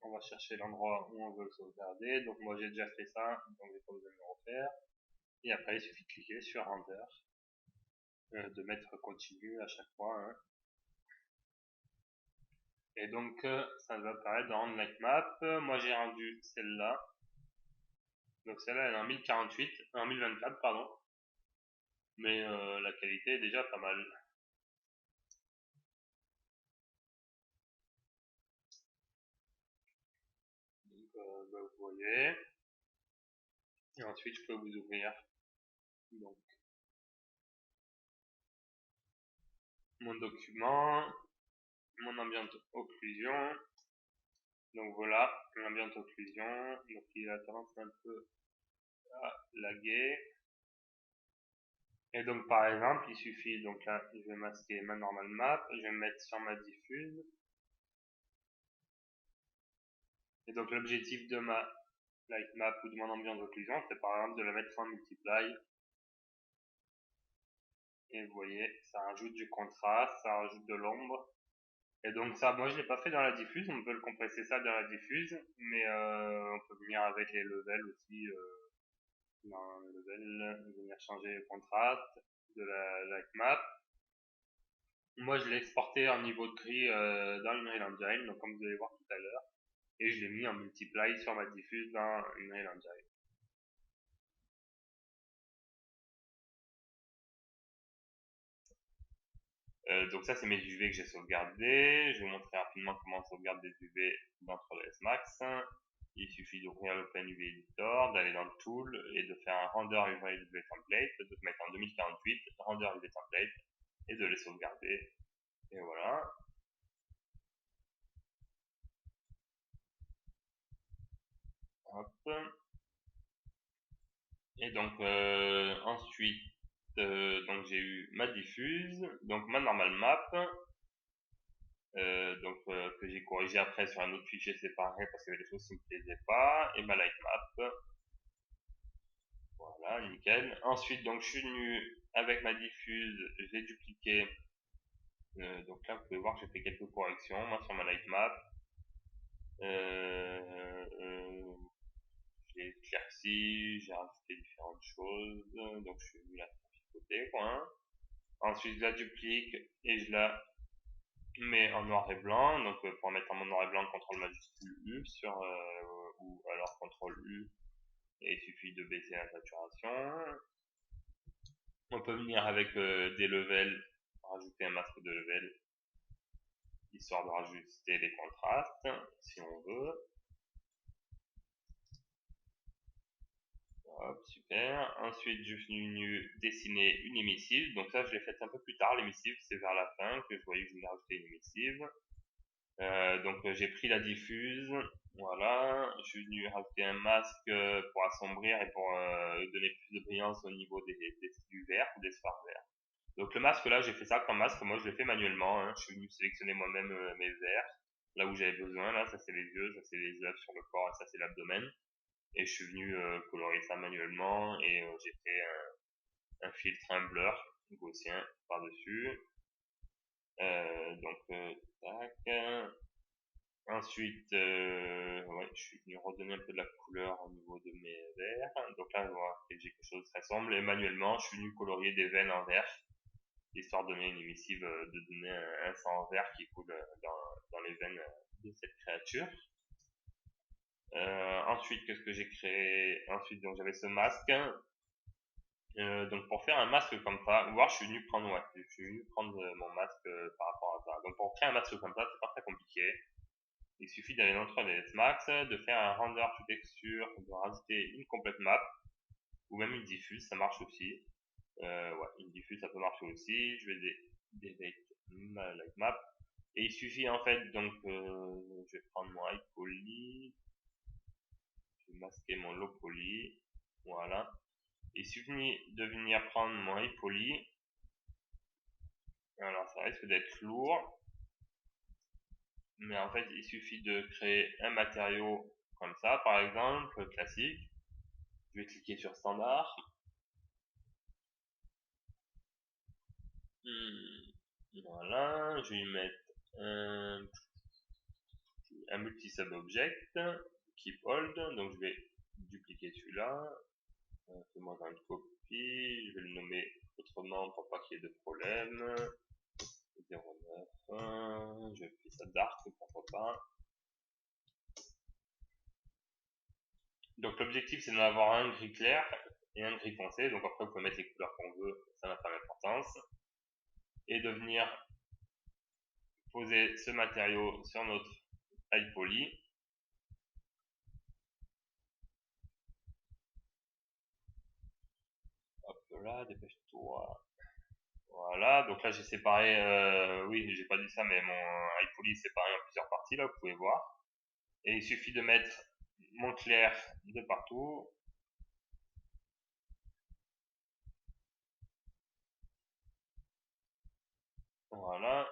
On va chercher l'endroit où on veut le sauvegarder. Donc moi j'ai déjà fait ça, donc j'ai pas besoin de le refaire. Et après il suffit de cliquer sur render, de mettre continue à chaque fois. Hein. Et donc ça va apparaître dans Lightmap. Moi j'ai rendu celle-là. Donc celle-là elle est en 1048, en 1024 pardon. Mais la qualité est déjà pas mal. Donc vous voyez. Et ensuite je peux vous ouvrir donc mon document, mon ambiance occlusion. Donc voilà, l'ambiance occlusion. Donc il a tendance un peu à laguer. Et donc par exemple, il suffit, donc là je vais masquer ma normal map, je vais me mettre sur ma diffuse. Et donc l'objectif de ma light map ou de mon ambiance occlusion, c'est par exemple de la mettre en multiply. Et vous voyez, ça rajoute du contraste, ça rajoute de l'ombre. Et donc ça, moi je l'ai pas fait dans la diffuse, on peut le compresser ça dans la diffuse, mais on peut venir avec les levels aussi, dans le level, venir changer le contraste de la light map. Moi je l'ai exporté en niveau de gris dans Unreal Engine, donc comme vous allez voir tout à l'heure, et je l'ai mis en multiply sur ma diffuse dans Unreal Engine. Donc ça c'est mes UV que j'ai sauvegardés. Je vais vous montrer rapidement comment on sauvegarde des UV dans 3ds Max. Il suffit d'ouvrir l'Open UV Editor, d'aller dans le Tool et de faire un Render UV Template, de se mettre en 2048, Render UV Template et de les sauvegarder. Et voilà. Hop. Et donc ensuite, donc j'ai eu ma diffuse, donc ma normal map. Que j'ai corrigé après sur un autre fichier séparé parce qu'il y avait des choses qui ne me plaisaient pas, et ma light map. Voilà, nickel. Ensuite, donc je suis venu avec ma diffuse, j'ai dupliqué. Donc là, vous pouvez voir que j'ai fait quelques corrections, moi sur ma light map. J'ai éclairci, j'ai rajouté différentes choses, donc je suis venu la côté quoi. Hein. Ensuite, je la duplique et je la mais en noir et blanc, donc pour mettre en noir et blanc, CTRL majuscule U sur ou alors CTRL U et il suffit de baisser la saturation. On peut venir avec des levels, rajouter un masque de level histoire de rajuster les contrastes si on veut. Hop, super. Ensuite, je suis venu dessiner une émissive. Donc ça, je l'ai fait un peu plus tard. L'émissive, c'est vers la fin que je voyais que je voulais rajouter une émissive. Donc j'ai pris la diffuse, voilà, je suis venu rajouter un masque pour assombrir et pour donner plus de brillance au niveau du vert ou des sphères verts. Donc le masque là, j'ai fait ça comme masque, moi je l'ai fait manuellement, hein. Je suis venu sélectionner moi-même mes verts, là où j'avais besoin, là ça c'est les yeux, ça c'est les œufs sur le corps et ça c'est l'abdomen. Et je suis venu colorier ça manuellement et j'ai fait un filtre, un blur gaussien par-dessus. Tac. Ensuite, ouais, je suis venu redonner un peu de la couleur au niveau de mes verres. Donc là, voilà, j'ai quelque chose de très sombre. Et manuellement, je suis venu colorier des veines en vert, histoire de donner une émissive, de donner un sang vert qui coule dans les veines de cette créature. Ensuite, qu'est-ce que j'ai créé? Ensuite, donc j'avais ce masque. Donc pour faire un masque comme ça, voir, je suis venu prendre, ouais, je suis venu prendre mon masque par rapport à ça. Donc pour créer un masque comme ça, c'est pas très compliqué. Il suffit d'aller dans 3ds Max, de faire un render to texture, de rajouter une complète map, ou même une diffuse, ça marche aussi. Ouais, une diffuse, ça peut marcher aussi. Je vais delete ma light map. Et il suffit en fait, donc, je vais prendre mon high poly, je vais masquer mon low poly, voilà. Il suffit de venir prendre mon high poly. Alors ça risque d'être lourd. Mais en fait, il suffit de créer un matériau comme ça, par exemple, classique. Je vais cliquer sur standard. Voilà, je vais y mettre un multi-sub object, keep hold, donc je vais dupliquer celui-là, fais-moi une copie, je vais le nommer autrement pour pas qu'il y ait de problème, 09, je fais ça dark, pourquoi pas. Donc l'objectif c'est d'en avoir un gris clair et un gris foncé, donc après vous pouvez mettre les couleurs qu'on veut, ça n'a pas d'importance, et de venir poser ce matériau sur notre high poly. Hop là, dépêche-toi. Voilà, donc là j'ai séparé, oui j'ai pas dit ça, mais mon high poly est séparé en plusieurs parties, là vous pouvez voir. Et il suffit de mettre mon clair de partout. Voilà,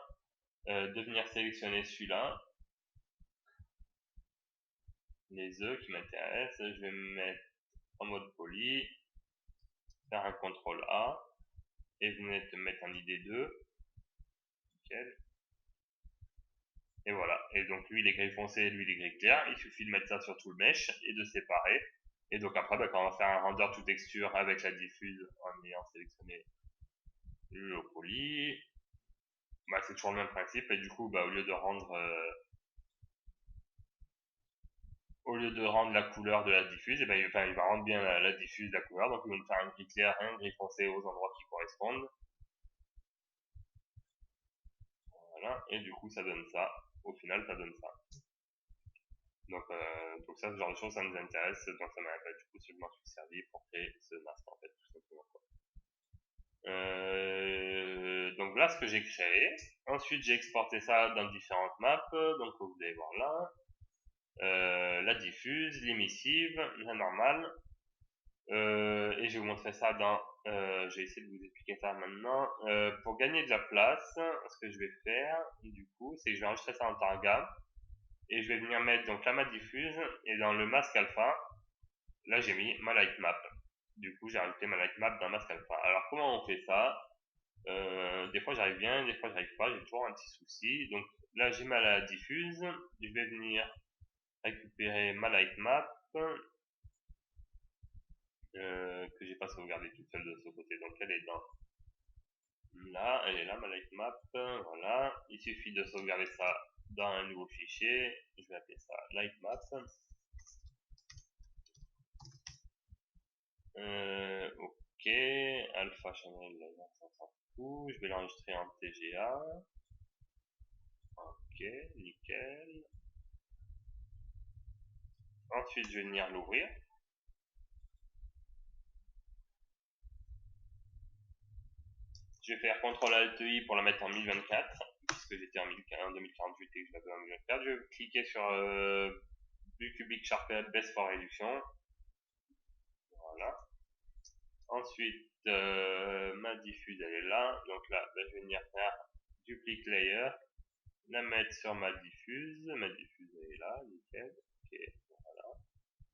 de venir sélectionner celui-là, les œufs qui m'intéressent, je vais me mettre en mode poly, faire un CTRL A, et vous venez de mettre un ID2, nickel. Et voilà, et donc lui il est gris foncé, lui il est gris clair, il suffit de mettre ça sur tout le mesh et de séparer. Et donc après, quand on va faire un render to texture avec la diffuse en ayant sélectionné le poly, c'est toujours le même principe, et du coup au lieu de rendre la couleur de la diffuse, il va rendre bien la diffuse de la couleur, donc il va nous faire un gris clair et un gris foncé aux endroits qui correspondent. Voilà, et du coup ça donne ça, au final ça donne ça. Donc ça, ce genre de choses, ça nous intéresse, donc ça m'a du coup je m'en suis servi pour créer ce masque en fait, tout simplement. Donc voilà ce que j'ai créé. Ensuite j'ai exporté ça dans différentes maps, donc vous allez voir là, la diffuse, l'émissive, la normale, et je vais vous montrer ça dans, je vais essayer de vous expliquer ça maintenant. Pour gagner de la place, ce que je vais faire du coup, c'est que je vais enregistrer ça en targa, et je vais venir mettre donc la map diffuse, et dans le masque alpha, là j'ai mis ma light map. Du coup j'ai rajouté ma light map dans masque alpha. Alors comment on fait ça? Des fois j'arrive bien, des fois j'arrive pas, j'ai toujours un petit souci. Donc là j'ai ma diffuse, je vais venir récupérer ma light map, que j'ai pas sauvegardé toute seule de ce côté, donc elle est dans là, elle est là ma light map, voilà. Il suffit de sauvegarder ça dans un nouveau fichier, je vais appeler ça light map. Ok, alpha channel, on s'en fout, je vais l'enregistrer en TGA. Ok, nickel. Ensuite, je vais venir l'ouvrir. Je vais faire CTRL-ALT-I pour la mettre en 1024, puisque j'étais en 2048 et que je l'avais en 1024. Je vais cliquer sur Cubic Sharpen Best for réduction. Voilà. Ensuite, ma diffuse, elle est là. Donc là, je vais venir faire Duplicate Layer, la mettre sur ma diffuse. Ma diffuse, elle est là, nickel. Ok, voilà.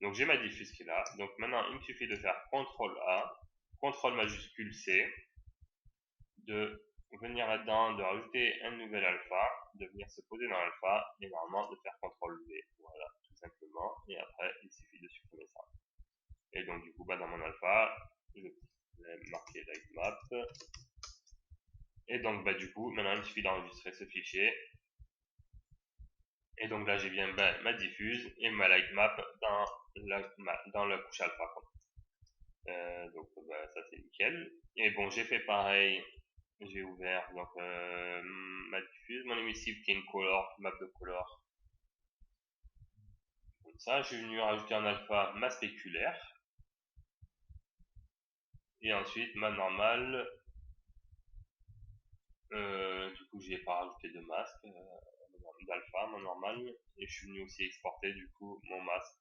Donc j'ai ma diffuse qui est là. Donc maintenant, il me suffit de faire CTRL-A, CTRL majuscule C, de venir là-dedans, de rajouter un nouvel alpha, de venir se poser dans l'alpha, et normalement de faire CTRL-V. Voilà, tout simplement. Et après, il suffit de supprimer ça. Et donc du coup, dans mon alpha, je vais marquer light map. Et donc du coup, maintenant il suffit d'enregistrer ce fichier. Et donc là, j'ai bien ma diffuse et ma light map dans la couche alpha. Donc ça c'est nickel. Et bon, j'ai fait pareil, j'ai ouvert donc ma diffuse, mon émissive qui est une color, map de color. Comme ça, je suis venu rajouter en alpha ma spéculaire. Et ensuite ma normale. Du coup, j'ai pas rajouté de masque d'alpha, ma normale. Et je suis venu aussi exporter du coup mon masque.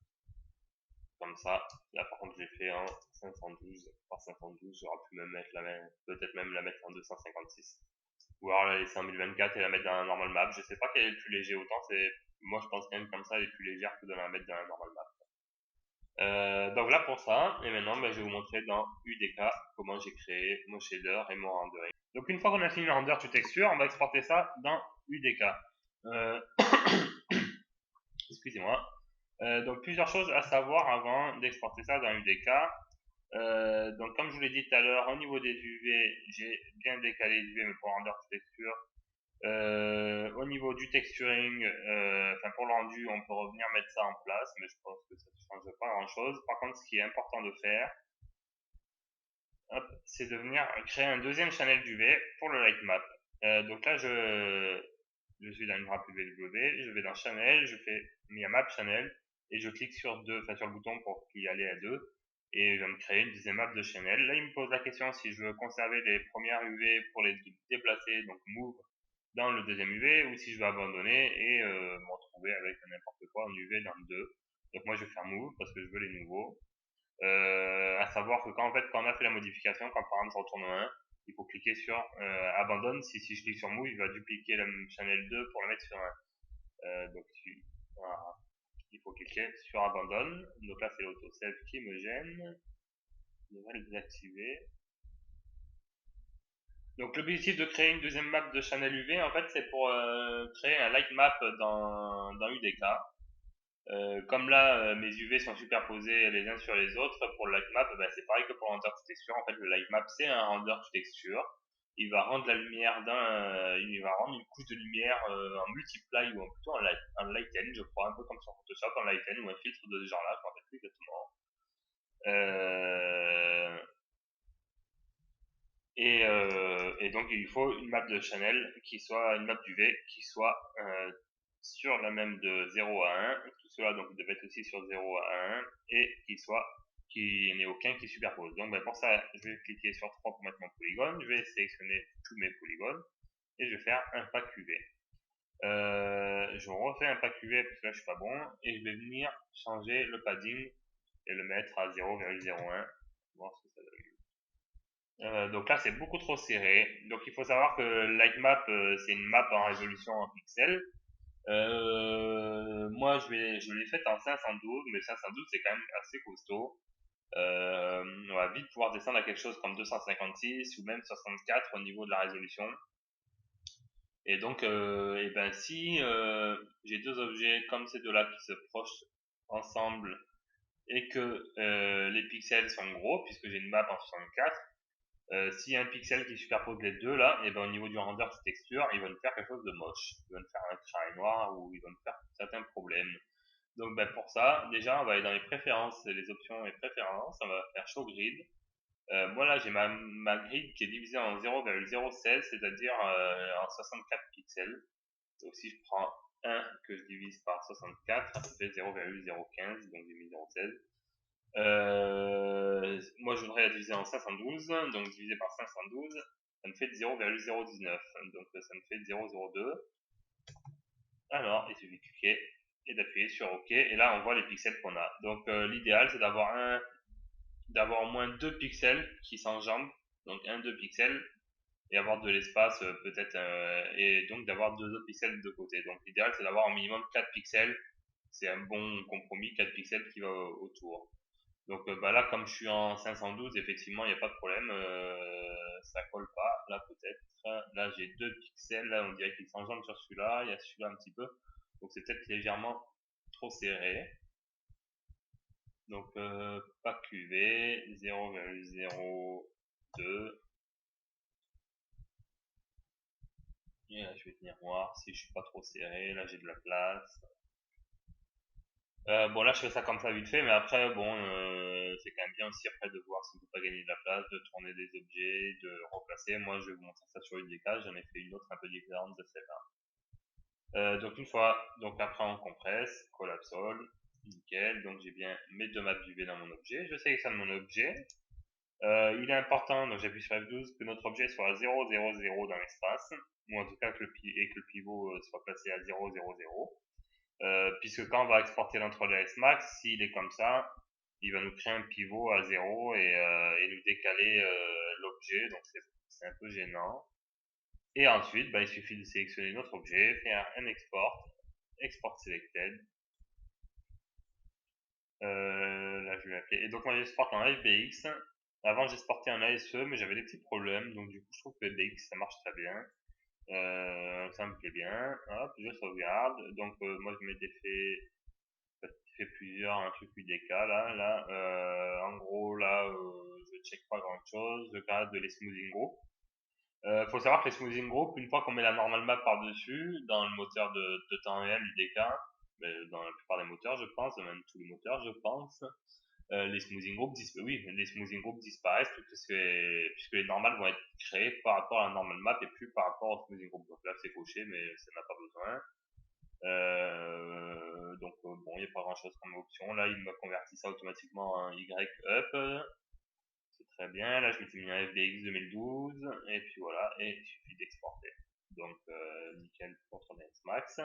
Comme ça, là par contre, j'ai fait en 512 par 512. J'aurais pu même mettre peut-être même la mettre en 256. Ou alors la laisser en 1024 et la mettre dans un normal map. Je sais pas quel est le plus léger, autant moi je pense quand même comme ça elle est plus légère que de la mettre dans un normal map. Donc là pour ça, et maintenant je vais vous montrer dans UDK comment j'ai créé mon shader et mon rendering. Donc une fois qu'on a fini le render de texture, on va exporter ça dans UDK. Excusez-moi. Donc plusieurs choses à savoir avant d'exporter ça dans UDK. Donc comme je vous l'ai dit tout à l'heure, au niveau des UV, j'ai bien décalé les UV mais pour render de texture. Au niveau du texturing, pour le rendu, on peut revenir mettre ça en place, mais je pense que ça ne change pas grand chose. Par contre, ce qui est important de faire, c'est de venir créer un deuxième channel d'UV pour le light map. Donc là, je suis dans une wrap UVW, je vais dans channel, je fais map channel et je clique sur sur le bouton pour qu'il y ait à deux et je vais me créer une deuxième map de channel. Là, il me pose la question si je veux conserver les premières UV pour les déplacer, donc move dans le deuxième UV, ou si je veux abandonner et me retrouver avec n'importe quoi en UV dans le 2. Donc moi je vais faire move parce que je veux les nouveaux. À savoir que quand on a fait la modification, quand par exemple je retourne au 1, il faut cliquer sur abandonne. Si je clique sur move, il va dupliquer la channel 2 pour la mettre sur 1. Donc voilà, il faut cliquer sur abandonne. Donc là c'est l'autosave qui me gêne. Je vais le désactiver. Donc l'objectif de créer une deuxième map de channel UV, en fait, c'est pour créer un light map dans UDK. Comme là, mes UV sont superposés les uns sur les autres, pour le light map, c'est pareil que pour le render de texture. En fait, le light map, c'est un render de texture. Il va rendre la lumière il va rendre une couche de lumière en multiply ou plutôt en lighten, je crois, un peu comme sur Photoshop, en lighten ou un filtre de ce genre-là, je ne me rappelle plus exactement. Euh, et donc il faut une map de channel qui soit une map d'UV qui soit sur la même de 0 à 1. Tout cela donc devait être aussi sur 0 à 1 et qu'il n'y ait aucun qui superpose. Donc pour ça, je vais cliquer sur 3 pour mettre mon polygone. Je vais sélectionner tous mes polygones et je vais faire un pack UV. Je refais un pack UV parce que là je suis pas bon et je vais venir changer le padding et le mettre à 0,01. Voir ce que ça donne. Donc là, c'est beaucoup trop serré. Donc il faut savoir que Lightmap, c'est une map en résolution en pixels. Moi, je l'ai faite en 512, mais 512, c'est quand même assez costaud. On va vite pouvoir descendre à quelque chose comme 256 ou même 64 au niveau de la résolution. Et donc, si j'ai deux objets comme ces deux-là qui se prochent ensemble et que les pixels sont gros, puisque j'ai une map en 64, s'il y a un pixel qui superpose les deux là, et au niveau du render de texture, il va nous faire quelque chose de moche. Il va nous faire un carré noir ou il va nous faire certains problèmes. Donc pour ça, déjà on va aller dans les préférences, les options et préférences, on va faire show grid. Moi là j'ai ma grid qui est divisée en 0,016, c'est-à-dire en 64 pixels. Donc si je prends 1 que je divise par 64, ça fait 0,015, donc j'ai mis 0,16. Moi, je voudrais la diviser en 512, donc divisé par 512, ça me fait 0,019, donc ça me fait 0,02. Alors, il suffit de cliquer et d'appuyer sur OK, et là, on voit les pixels qu'on a. Donc, l'idéal, c'est d'avoir au moins 2 pixels qui s'enjambent, donc 2 pixels, et avoir de l'espace peut-être, et donc d'avoir 2 autres pixels de côté. Donc, l'idéal, c'est d'avoir au minimum 4 pixels. C'est un bon compromis, 4 pixels qui va autour. Donc là, comme je suis en 512, effectivement, il n'y a pas de problème. Ça colle pas. Là, peut-être. Là, j'ai 2 pixels. Là, on dirait qu'il s'enjambe sur celui-là. Il y a celui-là un petit peu. Donc, c'est peut-être légèrement trop serré. Donc, pas QV, 0,02. Et là, je vais venir voir si je suis pas trop serré. Là, j'ai de la place. Bon là je fais ça comme ça vite fait, mais après c'est quand même bien aussi après de voir si on peut pas gagner de la place, de tourner des objets, de replacer. Moi je vais vous montrer ça sur une des cases, j'en ai fait une autre un peu différente de celle-là. Donc une fois, donc après on compresse, collapse all, nickel. Donc j'ai bien mes deux maps d'UV dans mon objet. Je sélectionne mon objet. Il est important, donc j'appuie sur F12, que notre objet soit à 0, 0, 0 dans l'espace, ou en tout cas que le pivot soit placé à 0, 0, 0. Puisque quand on va exporter l'entre-layer max, s'il est comme ça, il va nous créer un pivot à 0 et nous décaler l'objet, donc c'est un peu gênant. Et ensuite, il suffit de sélectionner notre objet, faire un export, export selected, Là, je vais l'appeler. Et donc, moi, j'exporte en FBX. Avant, j'exportais en ASE, mais j'avais des petits problèmes. Donc, du coup, je trouve que FBX, ça marche très bien. Ça me plaît bien. Hop, je sauvegarde. Donc, moi, je m'étais fait plusieurs, un truc UDK, là. En gros, là, je check pas grand chose. Je garde les smoothing group. Faut savoir que les smoothing group, une fois qu'on met la normal map par-dessus, dans le moteur de temps réel UDK, mais dans la plupart des moteurs, je pense, même tous les moteurs, je pense, les smoothing groups oui, les smoothing groups disparaissent puisque les normales vont être créées par rapport à la normal map et plus par rapport au smoothing group. Donc là, c'est coché, mais ça n'a pas besoin. Donc bon, il n'y a pas grand chose comme option. Là, il m'a converti ça automatiquement en Y up. C'est très bien. Là, je m'étais mis un FBX 2012. Et puis voilà, et il suffit d'exporter. Donc nickel pour ton Max.